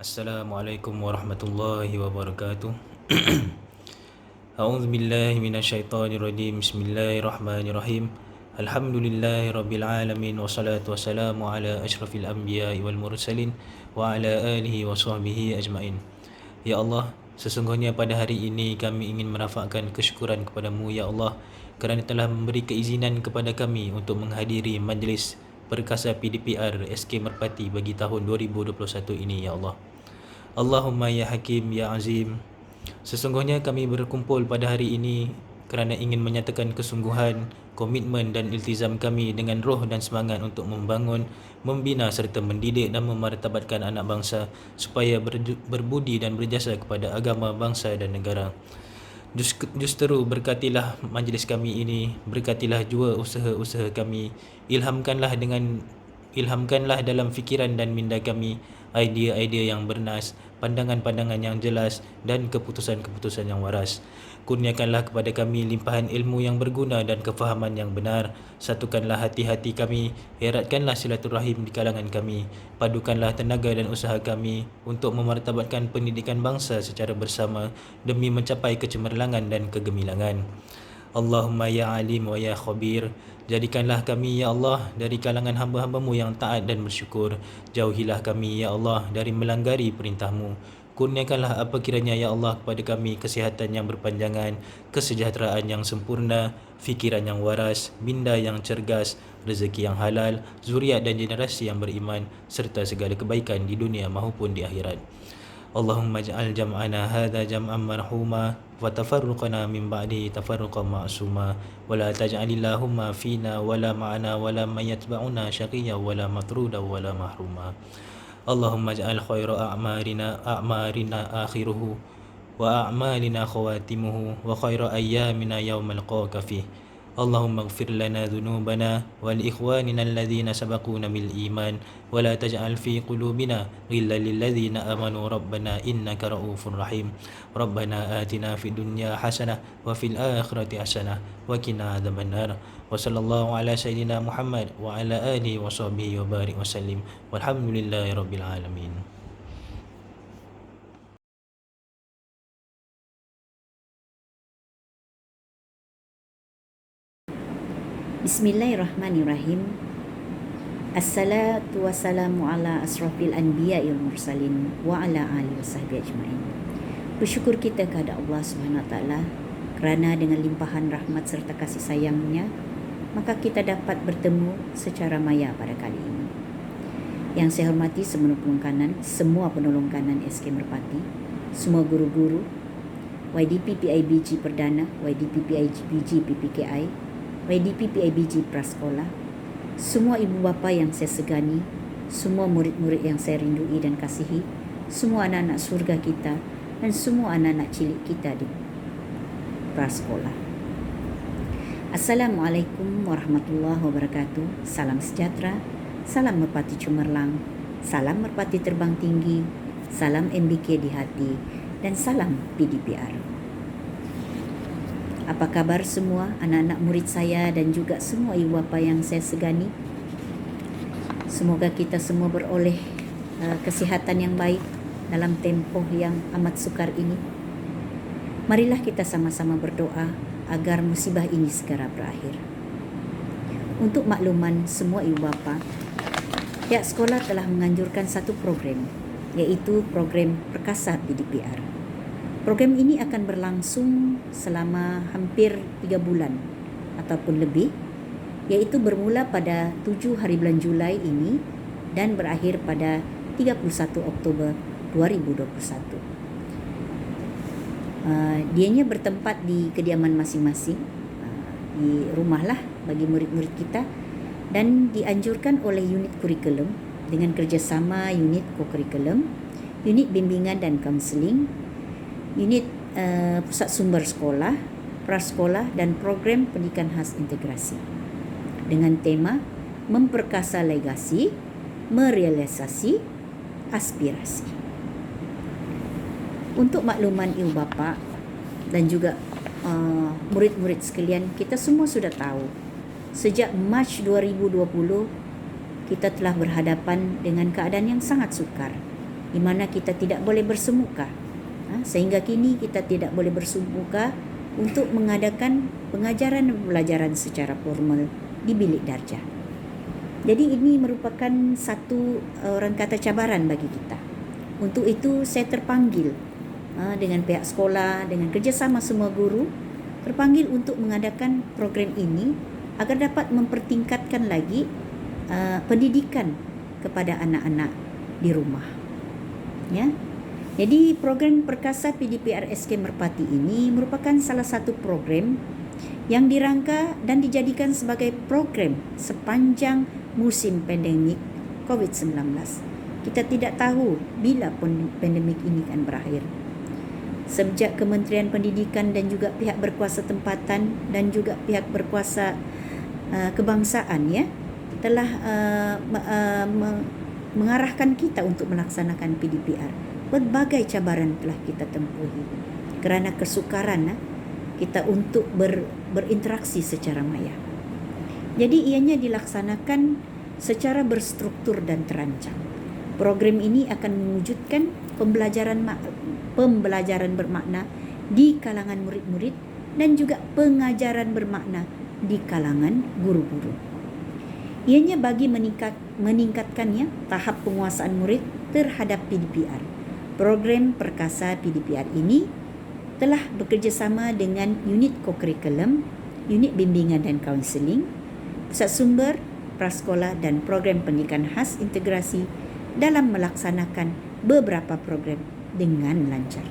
Assalamualaikum warahmatullahi wabarakatuh. A'udzu billahi minasyaitonir rajim. Bismillahirrahmanirrahim. Alhamdulillahi rabbil alamin wassalatu wassalamu ala asyrafil anbiya'i wal mursalin wa ala alihi wa sahbihi ajmain. Ya Allah, sesungguhnya pada hari ini kami ingin merafakkan kesyukuran kepadamu ya Allah kerana telah memberi keizinan kepada kami untuk menghadiri majlis perkasa PDPR SK Merpati bagi tahun 2021 ini ya Allah. Allahumma ya Hakim ya Azim. Sesungguhnya kami berkumpul pada hari ini kerana ingin menyatakan kesungguhan, komitmen dan iltizam kami dengan roh dan semangat untuk membangun, membina serta mendidik dan memartabatkan anak bangsa supaya berbudi dan berjasa kepada agama, bangsa dan negara. Justeru berkatilah majlis kami ini, berkatilah jua usaha-usaha kami, ilhamkanlah dalam fikiran dan minda kami idea-idea yang bernas, pandangan-pandangan yang jelas dan keputusan-keputusan yang waras. Kurniakanlah kepada kami limpahan ilmu yang berguna dan kefahaman yang benar. Satukanlah hati-hati kami, eratkanlah silaturahim di kalangan kami, padukanlah tenaga dan usaha kami untuk memartabatkan pendidikan bangsa secara bersama demi mencapai kecemerlangan dan kegemilangan. Allahumma ya alim wa ya khabir, jadikanlah kami ya Allah dari kalangan hamba-hambamu yang taat dan bersyukur. Jauhilah kami ya Allah dari melanggari perintahmu. Kurniakanlah apa kiranya ya Allah kepada kami kesihatan yang berpanjangan, kesejahteraan yang sempurna, fikiran yang waras, minda yang cergas, rezeki yang halal, zuriat dan generasi yang beriman serta segala kebaikan di dunia maupun di akhirat. Allahumma ij'al jam'ana hadha jam'an marhuma wa tafarruqana min ba'di tafarruqan ma'suma wa la taj'alillahumma fina wala ma'ana wala man yatba'una syaqiyyan wala matruda wala mahruma. Allahumma ij'al khaira a'marina akhiruhu wa a'malina khawatimuhu wa khaira ayyamina yawma nalqaka fih. Allahumma ighfir lana dhunubana wa li ikhwanina alladhina sabaquna bil iman wa la taj'al fi qulubina ghillan lil ladzina amanu rabbana innaka ra'ufur rahim. Rabbana atina fid dunya hasanah wa fil akhirati hasanah wa qina adzabannar. Wa sallallahu ala sayyidina Muhammad wa ala alihi wa sahbihi wa barik wa sallim. Walhamdulillahi rabbil alamin. Bismillahirrahmanirrahim. Assalatu wassalamu ala asrafil anbiya wal mursalin wa ala alihi wasahbihi ajma'in. Bersyukur kita kepada Allah SWT kerana dengan limpahan rahmat serta kasih sayangnya maka kita dapat bertemu secara maya pada kali ini. Yang saya hormati semua penolong kanan SK Merpati, semua guru-guru, YDP PIBG Perdana, YDP PIBG PPKI, YDP PIBG Prasekolah, semua ibu bapa yang saya segani, semua murid-murid yang saya rindui dan kasihi, semua anak-anak surga kita dan semua anak-anak cilik kita di prasekolah. Assalamualaikum warahmatullahi wabarakatuh. Salam sejahtera, salam merpati cemerlang, salam merpati terbang tinggi, salam MBK di hati dan salam PDPR. Apa kabar semua anak-anak murid saya dan juga semua ibu bapa yang saya segani? Semoga kita semua beroleh kesihatan yang baik dalam tempoh yang amat sukar ini. Marilah kita sama-sama berdoa agar musibah ini segera berakhir. Untuk makluman semua ibu bapa, pihak sekolah telah menganjurkan satu program, iaitu program Perkasa PDPR. Program ini akan berlangsung selama hampir 3 bulan ataupun lebih, iaitu bermula pada 7 hari bulan Julai ini dan berakhir pada 31 Oktober 2021. Dianya bertempat di kediaman masing-masing, di rumah lah bagi murid-murid kita, dan dianjurkan oleh unit kurikulum dengan kerjasama unit ko-kurikulum, unit bimbingan dan kaunseling, unit pusat sumber sekolah, prasekolah dan program pendidikan khas integrasi dengan tema memperkasa legasi, merealisasi aspirasi. Untuk makluman ibu bapa dan juga murid-murid sekalian, kita semua sudah tahu sejak Mac 2020 kita telah berhadapan dengan keadaan yang sangat sukar di mana kita tidak boleh bersemuka. Sehingga kini kita tidak boleh bersemuka untuk mengadakan pengajaran dan pembelajaran secara formal di bilik darjah. Jadi ini merupakan satu orang kata cabaran bagi kita. Untuk itu saya terpanggil dengan pihak sekolah, dengan kerjasama semua guru, terpanggil untuk mengadakan program ini agar dapat mempertingkatkan lagi pendidikan kepada anak-anak di rumah. Ya. Jadi program Perkasa PDPR SK Merpati ini merupakan salah satu program yang dirangka dan dijadikan sebagai program sepanjang musim pandemik COVID-19. Kita tidak tahu bila pandemik ini akan berakhir. Sejak Kementerian Pendidikan dan juga pihak berkuasa tempatan dan juga pihak berkuasa kebangsaan ya telah mengarahkan kita untuk melaksanakan PDPR. Berbagai cabaran telah kita tempuhi kerana kesukaran kita untuk berinteraksi secara maya. Jadi ianya dilaksanakan secara berstruktur dan terancang. Program ini akan mewujudkan pembelajaran bermakna di kalangan murid-murid dan juga pengajaran bermakna di kalangan guru-guru. Ianya bagi meningkatkannya tahap penguasaan murid terhadap PDPR. Program Perkasa PDPR ini telah bekerjasama dengan unit kokurikulum, unit bimbingan dan kaunseling, pusat sumber, prasekolah dan program pendidikan khas integrasi dalam melaksanakan beberapa program dengan lancar.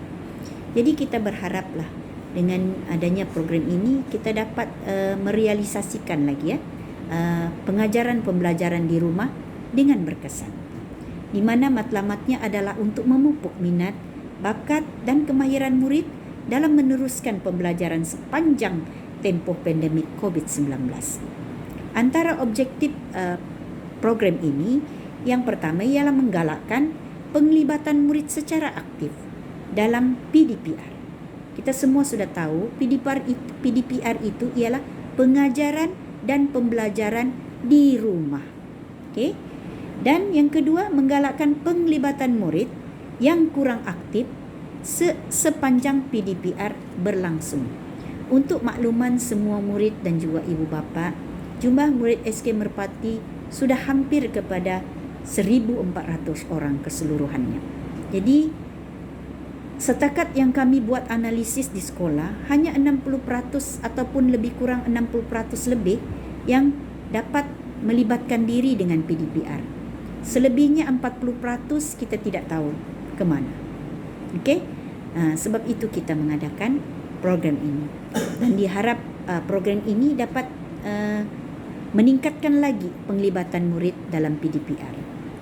Jadi kita berharaplah dengan adanya program ini kita dapat merealisasikan lagi pengajaran pembelajaran di rumah dengan berkesan, di mana matlamatnya adalah untuk memupuk minat, bakat dan kemahiran murid dalam meneruskan pembelajaran sepanjang tempoh pandemik COVID-19. Antara objektif program ini, yang pertama ialah menggalakkan penglibatan murid secara aktif dalam PDPR. Kita semua sudah tahu PDPR itu ialah pengajaran dan pembelajaran di rumah. Okey. Dan yang kedua, menggalakkan penglibatan murid yang kurang aktif sepanjang PDPR berlangsung. Untuk makluman semua murid dan juga ibu bapa, jumlah murid SK Merpati sudah hampir kepada 1,400 orang keseluruhannya. Jadi, setakat yang kami buat analisis di sekolah, hanya 60% ataupun lebih kurang 60% lebih yang dapat melibatkan diri dengan PDPR. Selebihnya 40% kita tidak tahu ke mana. Okey? Sebab itu kita mengadakan program ini. Dan diharap program ini dapat meningkatkan lagi penglibatan murid dalam PDPR.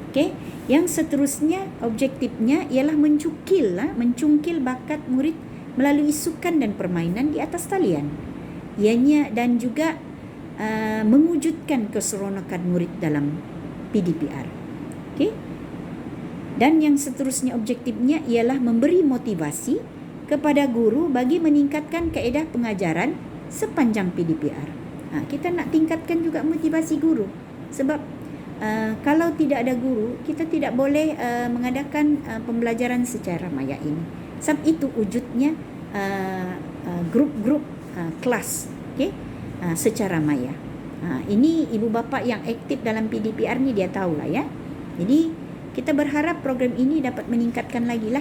Okey? Yang seterusnya objektifnya ialah mencungkil bakat murid melalui sukan dan permainan di atas talian. Ianya dan juga mewujudkan keseronokan murid dalam PDPR. Okay. Dan yang seterusnya objektifnya ialah memberi motivasi kepada guru bagi meningkatkan kaedah pengajaran sepanjang PDPR. Kita nak tingkatkan juga motivasi guru. Sebab kalau tidak ada guru, kita tidak boleh mengadakan pembelajaran secara maya ini. Sebab itu wujudnya grup-grup kelas, okay? Secara maya. Ini ibu bapa yang aktif dalam PDPR ni dia tahulah ya. Jadi kita berharap program ini dapat meningkatkan lagi lah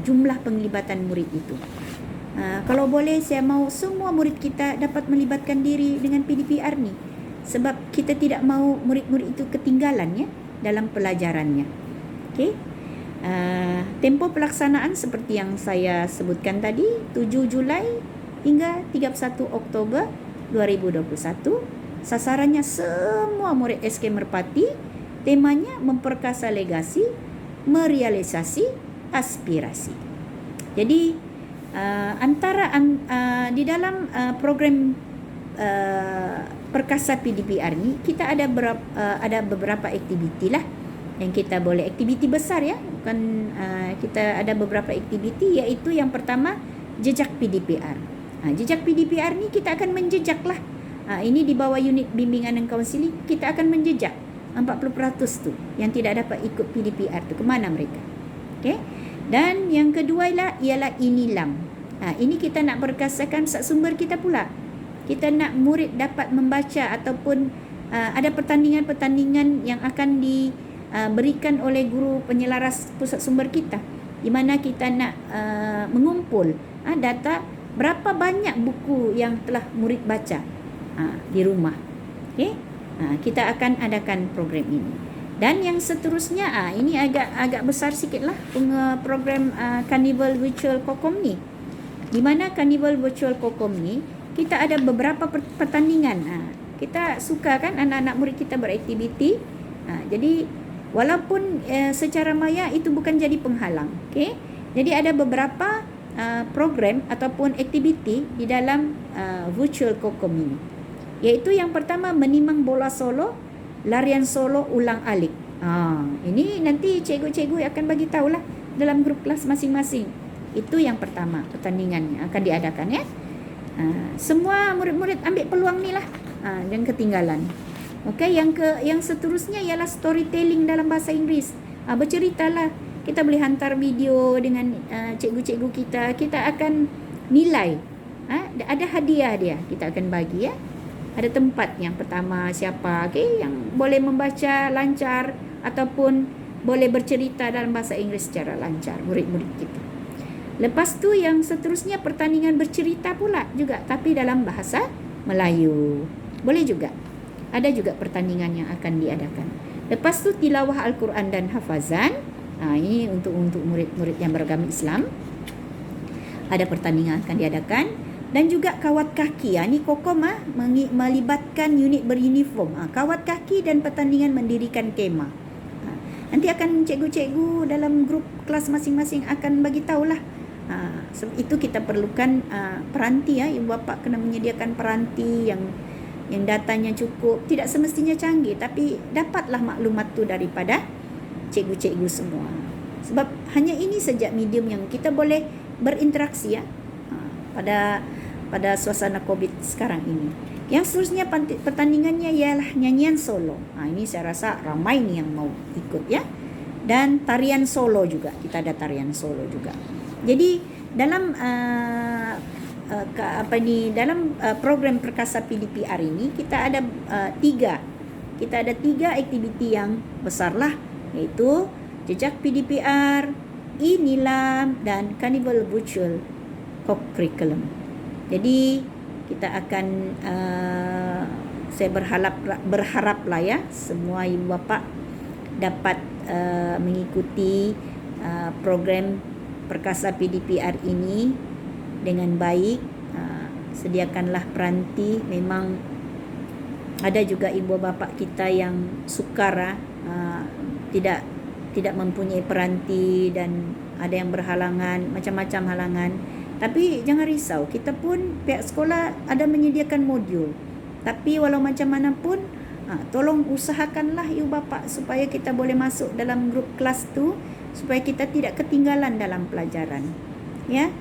jumlah penglibatan murid itu. Kalau boleh saya mau semua murid kita dapat melibatkan diri dengan PDPR ni. Sebab kita tidak mau murid-murid itu ketinggalan ya dalam pelajarannya. Okey. Tempoh pelaksanaan seperti yang saya sebutkan tadi, 7 Julai hingga 31 Oktober 2021. Sasarannya semua murid SK Merpati. Temanya memperkasa legasi, merealisasi aspirasi. Jadi di dalam program Perkasa PDPR ni kita ada beberapa aktiviti lah yang kita boleh, aktiviti besar ya, bukan kita ada beberapa aktiviti, iaitu yang pertama jejak PDPR. Jejak PDPR ni kita akan menjejak lah. Ini di bawah unit bimbingan dan kaunseling kita akan menjejak 40% tu yang tidak dapat ikut PDPR tu, ke mana mereka? Okey. Dan yang kedua ialah inilam. Ini kita nak berkasakan sumber kita pula. Kita nak murid dapat membaca ataupun ada pertandingan-pertandingan yang akan diberikan oleh guru penyelaras pusat sumber kita, di mana kita nak mengumpul data berapa banyak buku yang telah murid baca di rumah. Okey. Kita akan adakan program ini. Dan yang seterusnya ini agak besar sikitlah program Carnival Virtual Kokom ni. Di mana Carnival Virtual Kokom ni kita ada beberapa pertandingan. Kita suka kan anak-anak murid kita beraktiviti. Jadi walaupun secara maya itu bukan jadi penghalang. Okey. Jadi ada beberapa program ataupun aktiviti di dalam virtual kokom ini, iaitu yang pertama menimang bola solo, larian solo ulang alik. Ini nanti cikgu-cikgu akan bagi tahulah dalam grup kelas masing-masing. Itu yang pertama pertandingan yang akan diadakan ya. Semua murid-murid ambil peluang ni lah, jangan ketinggalan. Okey, yang seterusnya ialah storytelling dalam bahasa Inggeris. Berceritalah. Kita boleh hantar video dengan cikgu-cikgu kita. Kita akan nilai. Ada hadiah dia. Kita akan bagi ya. Ada tempat yang pertama siapa yang boleh membaca lancar ataupun boleh bercerita dalam bahasa Inggeris secara lancar, murid-murid kita. Lepas tu yang seterusnya pertandingan bercerita pula juga, tapi dalam bahasa Melayu. Boleh juga. Ada juga pertandingan yang akan diadakan. Lepas tu tilawah Al-Quran dan hafazan. Ini untuk murid-murid yang beragama Islam. Ada pertandingan akan diadakan. Dan juga kawat kaki. Ini Kokom melibatkan unit beruniform. Kawat kaki dan pertandingan mendirikan kemah. Nanti akan cikgu-cikgu dalam grup kelas masing-masing akan bagi tahulah. Itu kita perlukan peranti ya. Ibu bapa kena menyediakan peranti yang datanya cukup. Tidak semestinya canggih, tapi dapatlah maklumat tu daripada cikgu-cikgu semua. Sebab hanya ini saja medium yang kita boleh berinteraksi ya pada suasana COVID sekarang ini. Yang seterusnya pertandingannya ialah nyanyian solo. Ini saya rasa ramai ni yang mau ikut ya. Dan tarian solo juga. Kita ada tarian solo juga. Jadi dalam program Perkasa PDPR ini kita ada tiga aktiviti yang besar lah, iaitu jejak PDPR, inilam dan Carnival Virtual Curriculum. Jadi kita akan saya berharap lah ya semua ibu bapa dapat mengikuti program Perkasa PDPR ini dengan baik. Sediakanlah peranti. Memang ada juga ibu bapa kita yang sukar tidak mempunyai peranti dan ada yang berhalangan, macam-macam halangan. Tapi jangan risau, kita pun pihak sekolah ada menyediakan modul. Tapi walau macam mana pun tolong usahakanlah ibu bapa supaya kita boleh masuk dalam grup kelas tu, supaya kita tidak ketinggalan dalam pelajaran. Ya.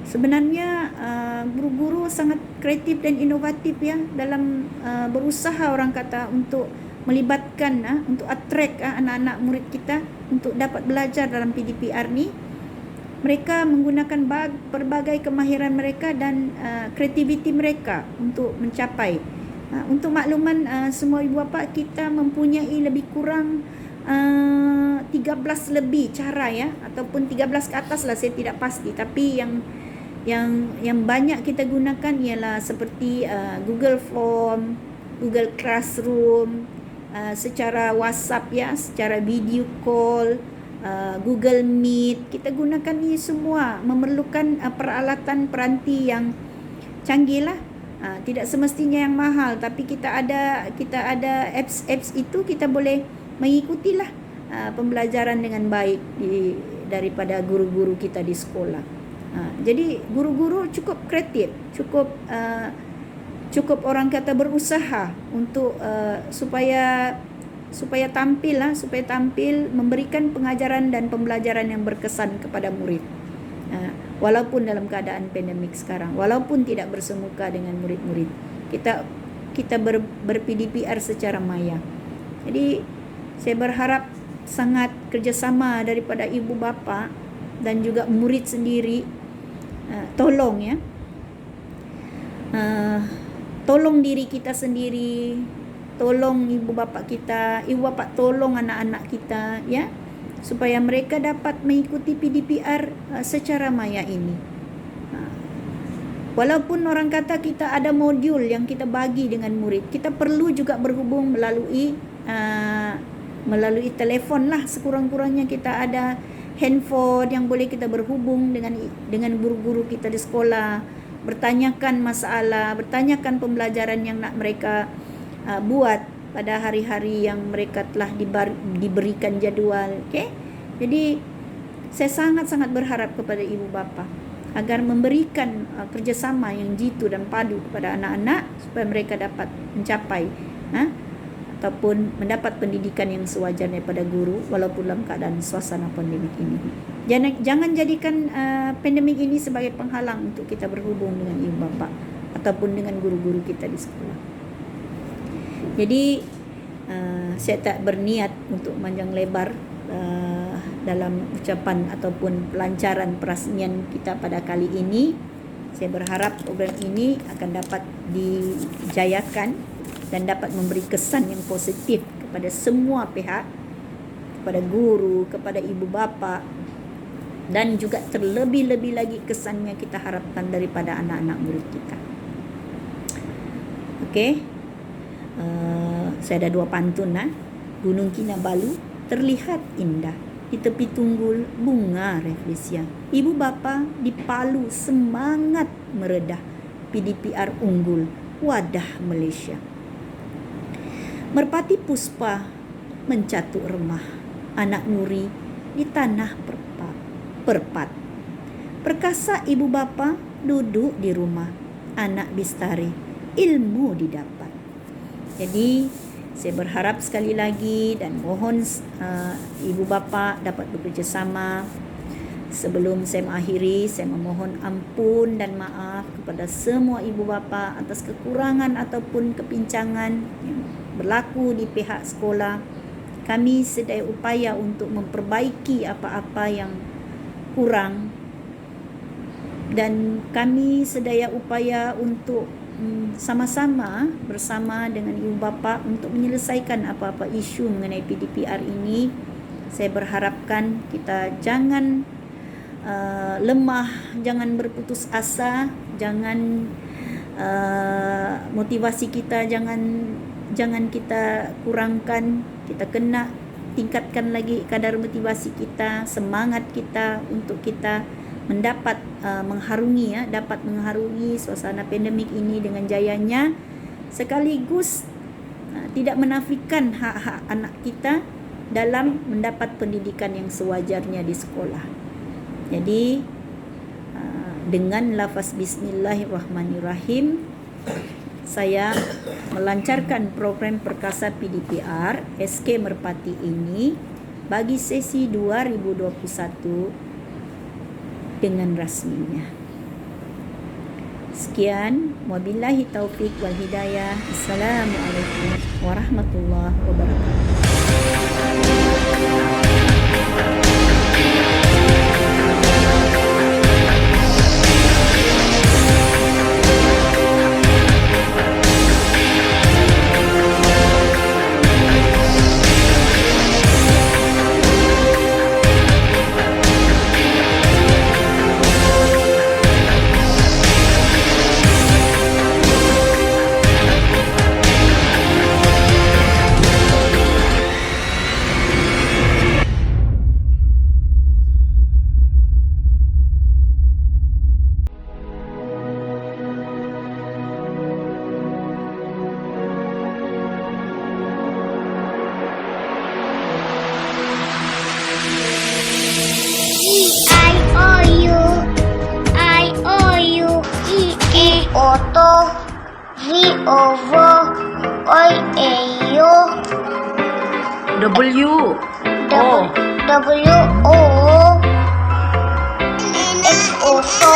Sebenarnya guru-guru sangat kreatif dan inovatif ya dalam berusaha orang kata untuk melibatkan untuk attract anak-anak murid kita untuk dapat belajar dalam PDPR ni. Mereka menggunakan berbagai kemahiran mereka dan kreativiti mereka untuk mencapai. Untuk makluman semua ibu bapa, kita mempunyai lebih kurang 13 lebih cara ya, ataupun 13 ke atas lah, saya tidak pasti. Tapi yang banyak kita gunakan ialah seperti Google Form, Google Classroom, secara WhatsApp ya, secara video call, Google Meet. Kita gunakan ini semua, memerlukan peralatan peranti yang canggih lah. Tidak semestinya yang mahal, tapi kita ada apps itu, kita boleh mengikutilah pembelajaran dengan baik daripada guru-guru kita di sekolah. Jadi guru-guru cukup kreatif, cukup orang kata berusaha untuk supaya tampil memberikan pengajaran dan pembelajaran yang berkesan kepada murid. Walaupun dalam keadaan pandemik sekarang, walaupun tidak bersemuka dengan murid-murid, kita ber-PDPR secara maya. Jadi saya berharap sangat kerjasama daripada ibu bapa dan juga murid sendiri. Tolong ya, tolong diri kita sendiri, tolong ibu bapa kita, ibu bapa tolong anak-anak kita ya, supaya mereka dapat mengikuti PDPR secara maya ini. Walaupun orang kata kita ada modul yang kita bagi dengan murid, kita perlu juga berhubung melalui telefon lah. Sekurang-kurangnya kita ada handphone yang boleh kita berhubung dengan guru-guru kita di sekolah, bertanyakan masalah, bertanyakan pembelajaran yang nak mereka buat pada hari-hari yang mereka telah diberikan jadual. Okay? Jadi saya sangat-sangat berharap kepada ibu bapa agar memberikan kerjasama yang jitu dan padu kepada anak-anak supaya mereka dapat mencapai ataupun mendapat pendidikan yang sewajarnya pada guru walaupun dalam keadaan suasana pandemik ini. Jangan jadikan pandemik ini sebagai penghalang untuk kita berhubung dengan ibu bapa ataupun dengan guru-guru kita di sekolah. Jadi saya tak berniat untuk panjang lebar dalam ucapan ataupun pelancaran perasmian kita pada kali ini. Saya berharap program ini akan dapat dijayakan dan dapat memberi kesan yang positif kepada semua pihak, kepada guru, kepada ibu bapa, dan juga terlebih-lebih lagi kesannya kita harapkan daripada anak-anak murid kita. Okey, saya ada 2 pantun. Gunung Kinabalu terlihat indah, di tepi tunggul bunga reflesia. Ibu bapa di Palu semangat meredah, PDPR unggul wadah Malaysia. Merpati puspa mencatuk remah, anak nuri di tanah perpat. Perkasa ibu bapa duduk di rumah, anak bistari ilmu didapat. Jadi saya berharap sekali lagi dan mohon ibu bapa dapat bekerjasama. Sebelum saya mengakhiri, saya memohon ampun dan maaf kepada semua ibu bapa atas kekurangan ataupun kepincangan yang berlaku di pihak sekolah. Kami sedaya upaya untuk memperbaiki apa-apa yang kurang dan kami sedaya upaya untuk sama-sama bersama dengan ibu bapa untuk menyelesaikan apa-apa isu mengenai PDPR ini. Saya berharapkan kita jangan lemah, jangan berputus asa, jangan motivasi kita jangan kita kurangkan. Kita kena tingkatkan lagi kadar motivasi kita, semangat kita untuk kita mendapat dapat mengharungi suasana pandemik ini dengan jayanya, sekaligus tidak menafikan hak-hak anak kita dalam mendapat pendidikan yang sewajarnya di sekolah. Jadi dengan lafaz bismillahirrahmanirrahim saya melancarkan program Perkasa PDPR SK Merpati ini bagi sesi 2021 dengan rasminya. Sekian, wabillahi taufik wal hidayah. Assalamualaikum warahmatullahi wabarakatuh. Oto, V over, Oi, Ayo, W O, X Oto.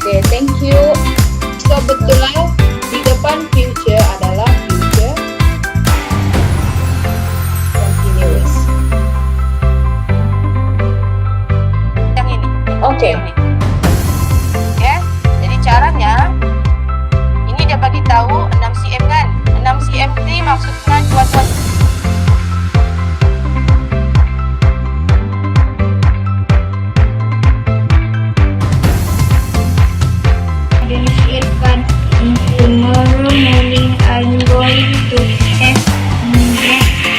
Oke, thank you. So betul di depan future adalah future continuous. Yang ini. Oke. Ya. Jadi caranya ini dia bagi tahu 6 cm kan. 6 cm ni maksudnya cuaca Tomorrow morning I'm going to have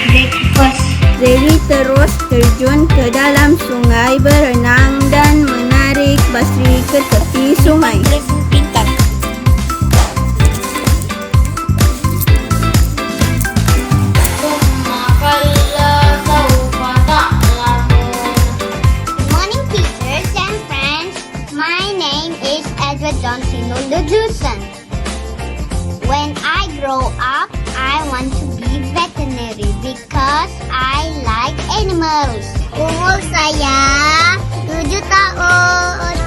breakfast. Zeli terus terjun ke dalam sungai berenang dan menarik Basri ke tepi sungai. Good morning, teachers and friends. My name is Edward John Sinondo Jusen. When I grow up, I want to be veterinary because I like animals. Umur saya 7 tahun.